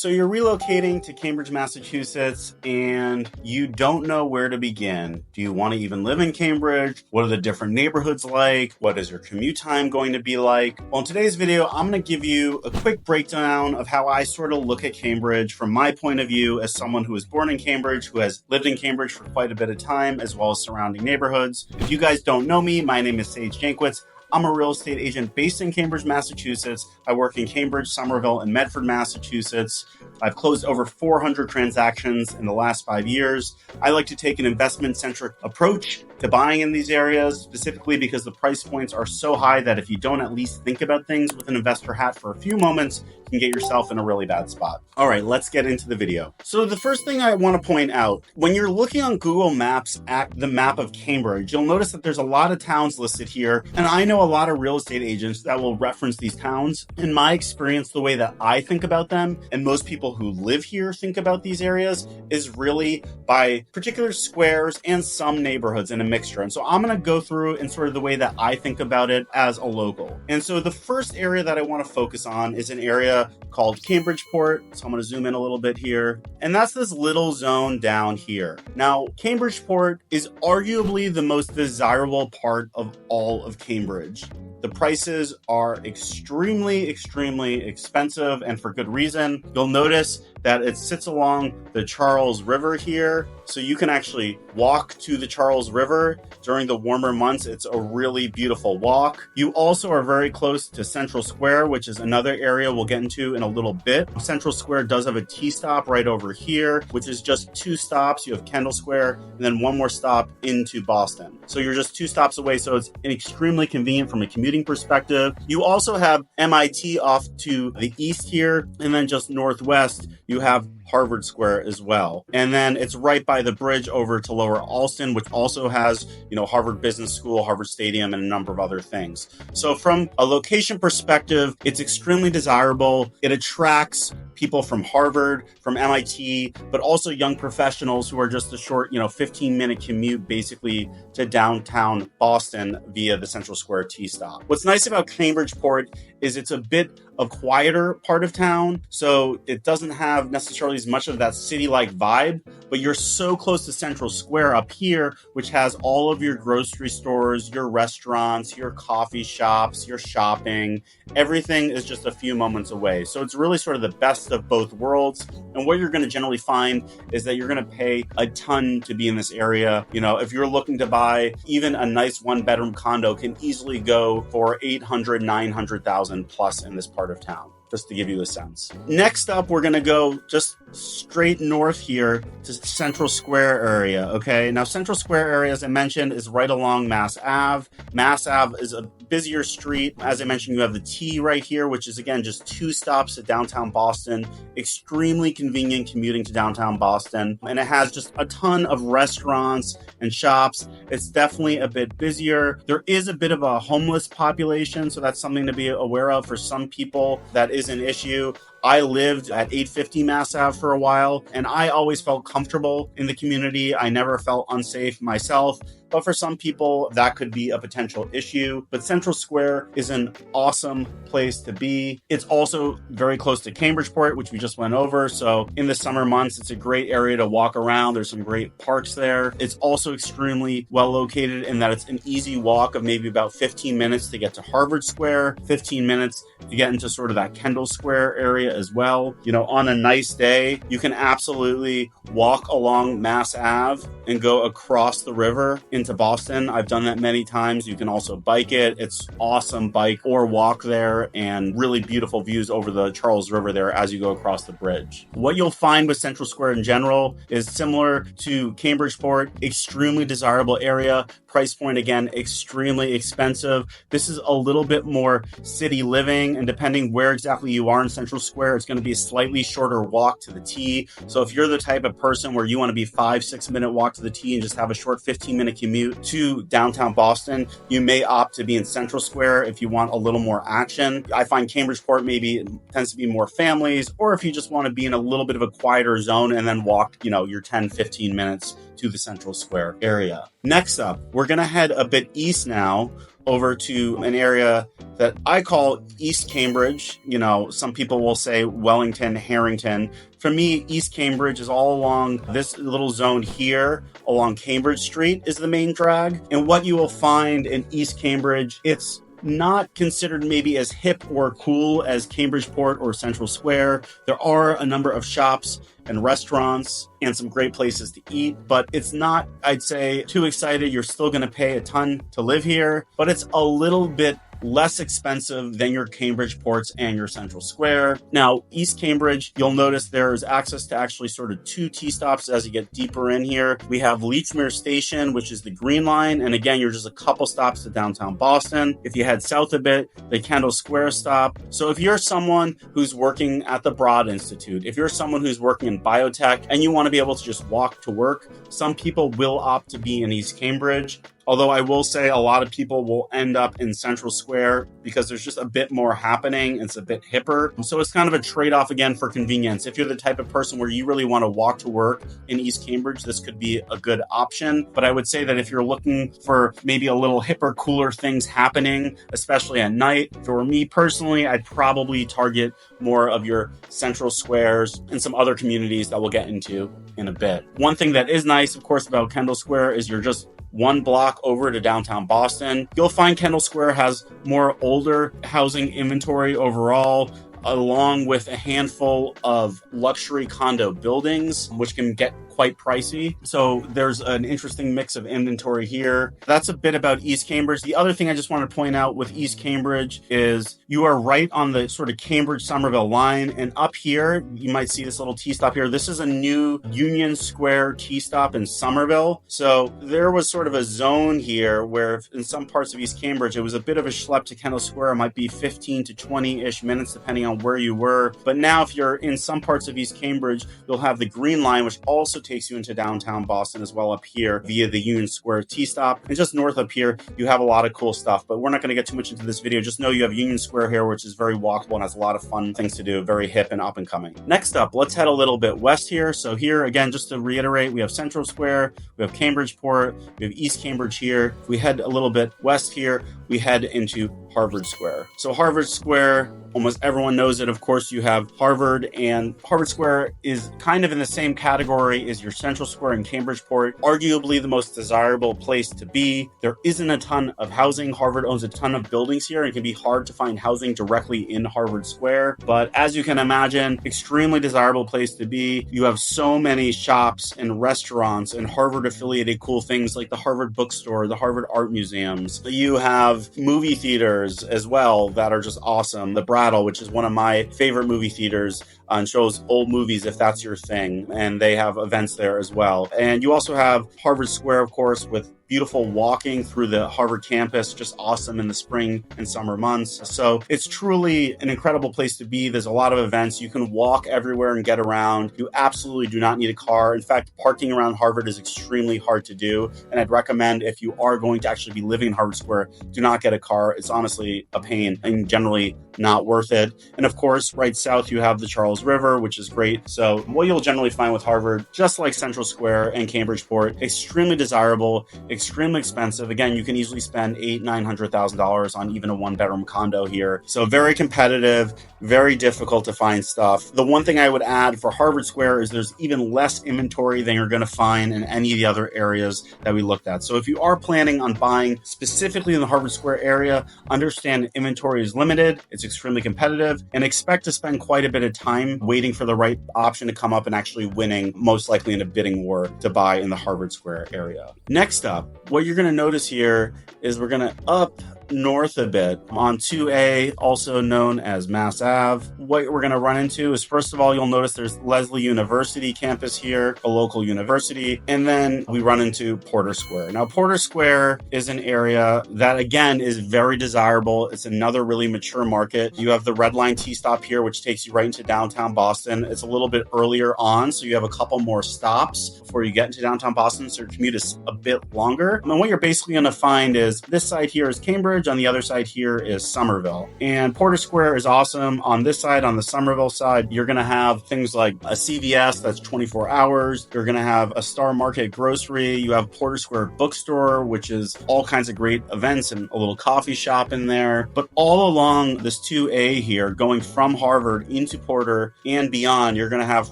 So you're relocating to Cambridge, Massachusetts, and you don't know where to begin. Do you want to even live in Cambridge? What are the different neighborhoods like? What is your commute time going to be like? Well, in today's video, I'm going to give you a quick breakdown of how I sort of look at Cambridge from my point of view as someone who was born in Cambridge, who has lived in Cambridge for quite a bit of time, as well as surrounding neighborhoods. If you guys don't know me, my name is Jankowitz. I'm a real estate agent based in Cambridge, Massachusetts. I work in Cambridge, Somerville, and Medford, Massachusetts. I've closed over 400 transactions in the last 5 years. I like to take an investment-centric approach to buying in these areas, specifically because the price points are so high that if you don't at least think about things with an investor hat for a few moments, you can get yourself in a really bad spot. All right, let's get into the video. So the first thing I want to point out, when you're looking on Google Maps at the map of Cambridge, you'll notice that there's a lot of towns listed here, and I know a lot of real estate agents that will reference these towns. In my experience, the way that I think about them, and most people who live here think about these areas, is really by particular squares and some neighborhoods in a mixture. And so I'm going to go through in sort of the way that I think about it as a local. And so the first area that I want to focus on is an area called Cambridgeport. So I'm going to zoom in a little bit here. And that's this little zone down here. Now, Cambridgeport is arguably the most desirable part of all of Cambridge. The prices are extremely expensive, and for good reason. You'll notice that it sits along the Charles River here. So you can actually walk to the Charles River during the warmer months. It's a really beautiful walk. You also are very close to Central Square, which is another area we'll get into in a little bit. Central Square does have a T-stop right over here, which is just 2 stops. You have Kendall Square and then 1 more stop into Boston. So you're just 2 stops away. So it's extremely convenient from a commuting perspective. You also have MIT off to the east here, and then just northwest, you have Harvard Square as well. And then it's right by the bridge over to Lower Alston, which also has, Harvard Business School, Harvard Stadium, and a number of other things. So from a location perspective, it's extremely desirable. It attracts people from Harvard, from MIT, but also young professionals who are just a short, 15-minute commute basically to downtown Boston via the Central Square T-stop. What's nice about Cambridgeport is it's a bit a quieter part of town, so it doesn't have necessarily as much of that city-like vibe, but you're so close to Central Square up here, which has all of your grocery stores, your restaurants, your coffee shops, your shopping. Everything is just a few moments away. So it's really sort of the best of both worlds. And what you're going to generally find is that you're going to pay a ton to be in this area. If you're looking to buy even a nice 1-bedroom condo, can easily go for $800,000, $900,000 plus in this part of town, just to give you a sense. Next up, we're going to go just straight north here to Central Square area, okay? Now, Central Square area, as I mentioned, is right along Mass Ave. Mass Ave is a busier street. As I mentioned, you have the T right here, which is, again, just 2 stops to downtown Boston. Extremely convenient commuting to downtown Boston. And it has just a ton of restaurants and shops. It's definitely a bit busier. There is a bit of a homeless population, so that's something to be aware of for some people. That is an issue. I lived at 850 Mass Ave for a while, and I always felt comfortable in the community. I never felt unsafe myself. But for some people, that could be a potential issue. But Central Square is an awesome place to be. It's also very close to Cambridgeport, which we just went over. So in the summer months, it's a great area to walk around. There's some great parks there. It's also extremely well located in that it's an easy walk of maybe about 15 minutes to get to Harvard Square, 15 minutes to get into sort of that Kendall Square area as well. On a nice day, you can absolutely walk along Mass Ave and go across the river into Boston. I've done that many times. You can also bike it. It's awesome bike or walk there, and really beautiful views over the Charles River there as you go across the bridge. What you'll find with Central Square in general is similar to Cambridgeport, extremely desirable area. Price point, again, extremely expensive. This is a little bit more city living, and depending where exactly you are in Central Square, it's going to be a slightly shorter walk to the T. So if you're the type of person where you want to be 5-6 minute walk to the T and just have a short 15-minute commute to downtown Boston, you may opt to be in Central Square if you want a little more action. I find Cambridgeport maybe tends to be more families, or if you just want to be in a little bit of a quieter zone and then walk, your 10-15 minutes to the Central Square area. Next up, we're going to head a bit east now over to an area that I call East Cambridge. You know, some people will say Wellington, Harrington. For me, East Cambridge is all along this little zone here along Cambridge Street is the main drag. And what you will find in East Cambridge, it's not considered maybe as hip or cool as Cambridgeport or Central Square. There are a number of shops and restaurants and some great places to eat, but it's not, I'd say, too excited. You're still going to pay a ton to live here, but it's a little bit less expensive than your Cambridgeports and your Central Square. Now, East Cambridge, you'll notice there's access to actually sort of 2 T-stops as you get deeper in here. We have Leechmere Station, which is the Green Line, and again, you're just a couple stops to downtown Boston. If you head south a bit, the Kendall Square stop. So if you're someone who's working at the Broad Institute, if you're someone who's working in biotech and you want to be able to just walk to work, some people will opt to be in East Cambridge. Although I will say a lot of people will end up in Central Square because there's just a bit more happening. It's a bit hipper. So it's kind of a trade-off again for convenience. If you're the type of person where you really want to walk to work in East Cambridge, this could be a good option. But I would say that if you're looking for maybe a little hipper, cooler things happening, especially at night, for me personally, I'd probably target more of your Central Squares and some other communities that we'll get into in a bit. One thing that is nice, of course, about Kendall Square is you're just 1 block over to downtown Boston. You'll find Kendall Square has more older housing inventory overall, along with a handful of luxury condo buildings, which can get quite pricey. So there's an interesting mix of inventory here. That's a bit about East Cambridge. The other thing I just want to point out with East Cambridge is you are right on the sort of Cambridge-Somerville line. And up here, you might see this little T-stop here. This is a new Union Square T-stop in Somerville. So there was sort of a zone here where in some parts of East Cambridge, it was a bit of a schlep to Kendall Square. It might be 15 to 20-ish minutes, depending on where you were. But now if you're in some parts of East Cambridge, you'll have the Green Line, which also takes you into downtown Boston as well up here via the Union Square T-stop. And just north up here, you have a lot of cool stuff, but we're not going to get too much into this video. Just know you have Union Square here, which is very walkable and has a lot of fun things to do, very hip and up and coming. Next up, let's head a little bit west here. So here, again, just to reiterate, we have Central Square, we have Cambridgeport, we have East Cambridge here. If we head a little bit west here, we head into Harvard Square. So Harvard Square, almost everyone knows it. Of course, you have Harvard, and Harvard Square is kind of in the same category as your Central Square and Cambridgeport, arguably the most desirable place to be. There isn't a ton of housing. Harvard owns a ton of buildings here, and it can be hard to find housing directly in Harvard Square. But as you can imagine, extremely desirable place to be. You have so many shops and restaurants and Harvard-affiliated cool things like the Harvard Bookstore, the Harvard Art Museums. You have movie theaters as well that are just awesome. The Brattle, which is one of my favorite movie theaters, and shows old movies if that's your thing. And they have events there as well. And you also have Harvard Square, of course, with beautiful walking through the Harvard campus, just awesome in the spring and summer months. So it's truly an incredible place to be. There's a lot of events. You can walk everywhere and get around. You absolutely do not need a car. In fact, parking around Harvard is extremely hard to do. And I'd recommend if you are going to actually be living in Harvard Square, do not get a car. It's honestly a pain and generally not worth it. And of course, right south, you have the Charles River, which is great. So what you'll generally find with Harvard, just like Central Square and Cambridgeport, extremely desirable, extremely expensive. Again, you can easily spend $800,000-$900,000 on even a 1-bedroom condo here. So very competitive, very difficult to find stuff. The one thing I would add for Harvard Square is there's even less inventory than you're going to find in any of the other areas that we looked at. So if you are planning on buying specifically in the Harvard Square area, understand inventory is limited, it's extremely competitive, and expect to spend quite a bit of time waiting for the right option to come up and actually winning, most likely in a bidding war, to buy in the Harvard Square area. Next up, what you're going to notice here is we're going to up north a bit on 2A, also known as Mass Ave. What we're going to run into is, first of all, you'll notice there's Lesley University campus here, a local university, and then we run into Porter Square. Now, Porter Square is an area that, again, is very desirable. It's another really mature market. You have the Red Line T-stop here, which takes you right into downtown Boston. It's a little bit earlier on, so you have a couple more stops before you get into downtown Boston, so your commute is a bit longer. And what you're basically going to find is this side here is Cambridge, Cambridge. On the other side here is Somerville. And Porter Square is awesome. On this side, on the Somerville side, you're going to have things like a CVS that's 24 hours. You're going to have a Star Market grocery. You have Porter Square bookstore, which is all kinds of great events and a little coffee shop in there. But all along this 2A here, going from Harvard into Porter and beyond, you're going to have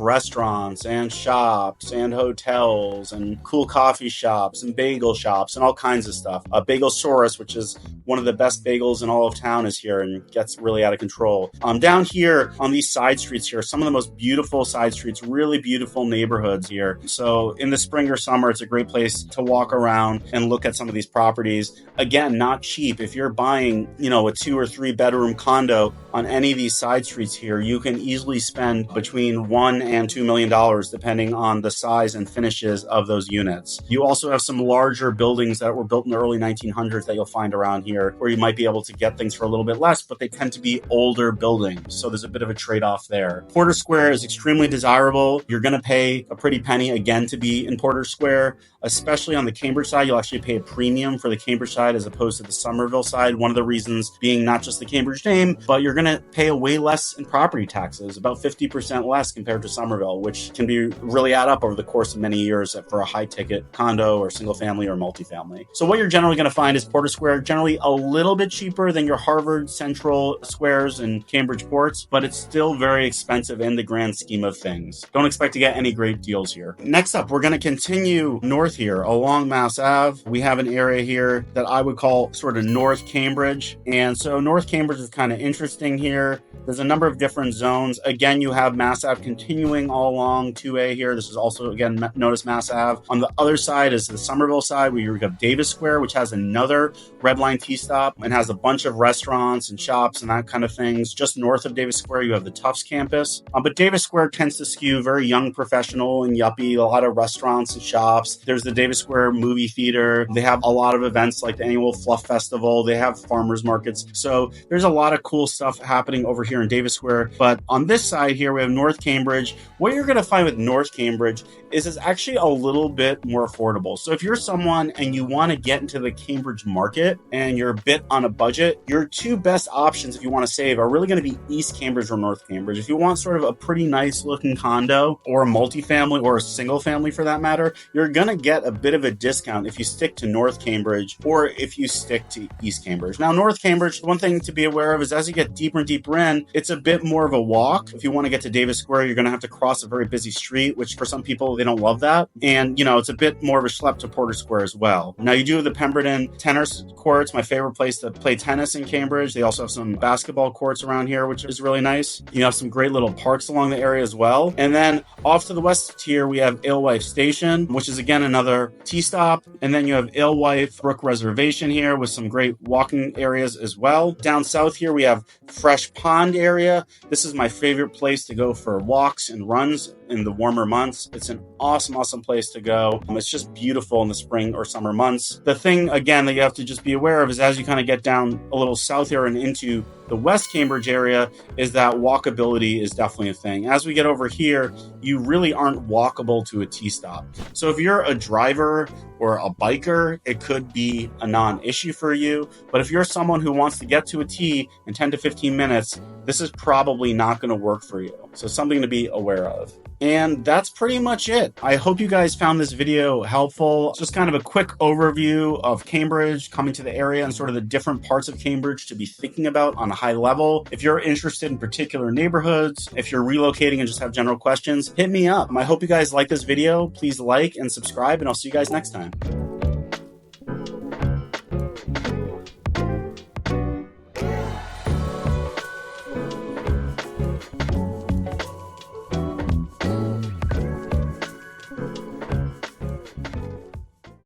restaurants and shops and hotels and cool coffee shops and bagel shops and all kinds of stuff. Bagelsaurus, which is one of the best bagels in all of town, is here and gets really out of control. Down here on these side streets here, some of the most beautiful side streets, really beautiful neighborhoods here. So in the spring or summer, it's a great place to walk around and look at some of these properties. Again, not cheap. If you're buying, a 2 or 3 bedroom condo on any of these side streets here, you can easily spend between $1 and $2 million, depending on the size and finishes of those units. You also have some larger buildings that were built in the early 1900s that you'll find around here, where you might be able to get things for a little bit less, but they tend to be older buildings. So there's a bit of a trade-off there. Porter Square is extremely desirable. You're going to pay a pretty penny again to be in Porter Square, especially on the Cambridge side. You'll actually pay a premium for the Cambridge side as opposed to the Somerville side. One of the reasons being not just the Cambridge name, but you're going to pay way less in property taxes, about 50% less compared to Somerville, which can be really add up over the course of many years for a high ticket condo or single family or multifamily. So what you're generally going to find is Porter Square generally a little bit cheaper than your Harvard Central Squares and Cambridge Ports, but it's still very expensive in the grand scheme of things. Don't expect to get any great deals here. Next up, we're going to continue north here along Mass Ave. We have an area here that I would call sort of North Cambridge. And so North Cambridge is kind of interesting here. There's a number of different zones. Again, you have Mass Ave continuing all along 2A here. This is also, again, notice Mass Ave. On the other side is the Somerville side, where you have Davis Square, which has another Red Line Tea stop and has a bunch of restaurants and shops and that kind of things. Just north of Davis Square, you have the Tufts campus. But Davis Square tends to skew very young professional and yuppie, a lot of restaurants and shops. There's the Davis Square movie theater. They have a lot of events like the annual Fluff Festival. They have farmers markets. So there's a lot of cool stuff happening over here in Davis Square. But on this side here, we have North Cambridge. What you're going to find with North Cambridge is it's actually a little bit more affordable. So if you're someone and you want to get into the Cambridge market and you're a bit on a budget, your two best options if you want to save are really going to be East Cambridge or North Cambridge. If you want sort of a pretty nice looking condo or a multifamily or a single family for that matter, you're going to get a bit of a discount if you stick to North Cambridge or if you stick to East Cambridge. Now, North Cambridge, one thing to be aware of is as you get deeper and deeper in, it's a bit more of a walk. If you want to get to Davis Square, you're going to have to cross a very busy street, which for some people, they don't love that. And, it's a bit more of a schlep to Porter Square as well. Now, you do have the Pemberton tennis courts, my favorite place to play tennis in Cambridge. They also have some basketball courts around here, which is really nice. You have some great little parks along the area as well. And then off to the west here, we have Alewife Station, which is again another tea stop. And then you have Alewife Brook Reservation here with some great walking areas as well. Down south here, we have Fresh Pond area. This is my favorite place to go for walks and runs in the warmer months. It's an awesome place to go. It's just beautiful in the spring or summer months. The thing, again, that you have to just be aware of is as you kind of get down a little south here and into the West Cambridge area is that walkability is definitely a thing. As we get over here, you really aren't walkable to a T stop. So if you're a driver or a biker, it could be a non-issue for you. But if you're someone who wants to get to a T in 10 to 15 minutes, this is probably not going to work for you. So something to be aware of. And that's pretty much it. I hope you guys found this video helpful. Just kind of a quick overview of Cambridge, coming to the area and sort of the different parts of Cambridge to be thinking about on a high level. If you're interested in particular neighborhoods, if you're relocating and just have general questions, hit me up. I hope you guys like this video. Please like and subscribe, and I'll see you guys next time.